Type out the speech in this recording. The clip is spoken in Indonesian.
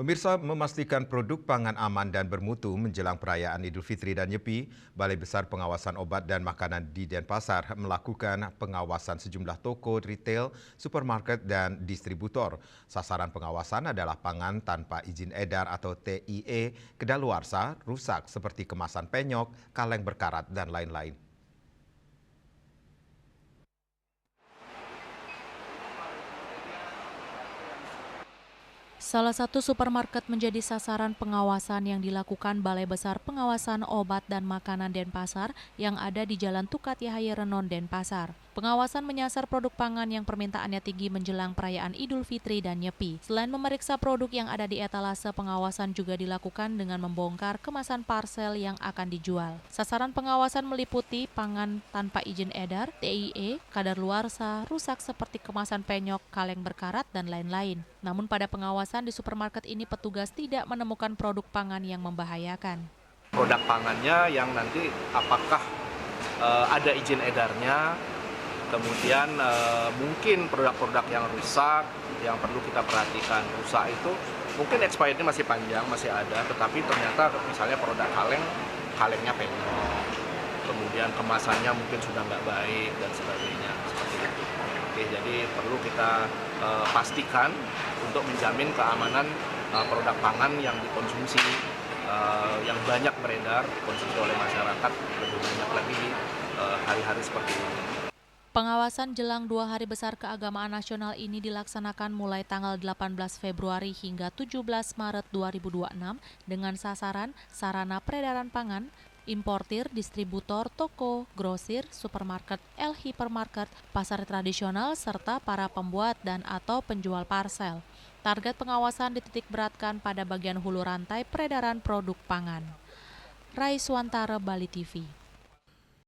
Pemirsa, memastikan produk pangan aman dan bermutu menjelang perayaan Idul Fitri dan Nyepi, Balai Besar Pengawasan Obat dan Makanan di Denpasar melakukan pengawasan sejumlah toko retail, supermarket, dan distributor. Sasaran pengawasan adalah pangan tanpa izin edar atau TIE, kedaluarsa, rusak seperti kemasan penyok, kaleng berkarat, dan lain-lain. Salah satu supermarket menjadi sasaran pengawasan yang dilakukan Balai Besar Pengawasan Obat dan Makanan Denpasar yang ada di Jalan Tukat Yahya Renon, Denpasar. Pengawasan menyasar produk pangan yang permintaannya tinggi menjelang perayaan Idul Fitri dan Nyepi. Selain memeriksa produk yang ada di etalase, pengawasan juga dilakukan dengan membongkar kemasan parsel yang akan dijual. Sasaran pengawasan meliputi pangan tanpa izin edar, TIE, kadaluarsa, rusak seperti kemasan penyok, kaleng berkarat, dan lain-lain. Namun pada pengawasan di supermarket ini petugas tidak menemukan produk pangan yang membahayakan. Produk pangannya yang nanti apakah ada izin edarnya, kemudian mungkin produk-produk yang rusak yang perlu kita perhatikan. Rusak itu mungkin expirednya masih panjang, masih ada, tetapi ternyata misalnya produk kalengnya penyok, kemudian kemasannya mungkin sudah nggak baik dan sebagainya, seperti itu. Oke, jadi perlu kita pastikan untuk menjamin keamanan produk pangan yang dikonsumsi, yang banyak beredar, dikonsumsi oleh masyarakat, lebih banyak lagi hari-hari seperti ini. Pengawasan jelang 2 hari besar keagamaan nasional ini dilaksanakan mulai tanggal 18 Februari hingga 17 Maret 2026 dengan sasaran sarana peredaran pangan, importir, distributor, toko, grosir, supermarket, hypermarket, pasar tradisional, serta para pembuat dan atau penjual parsel. Target pengawasan dititik beratkan pada bagian hulu rantai peredaran produk pangan. Rai Swantara, Bali TV.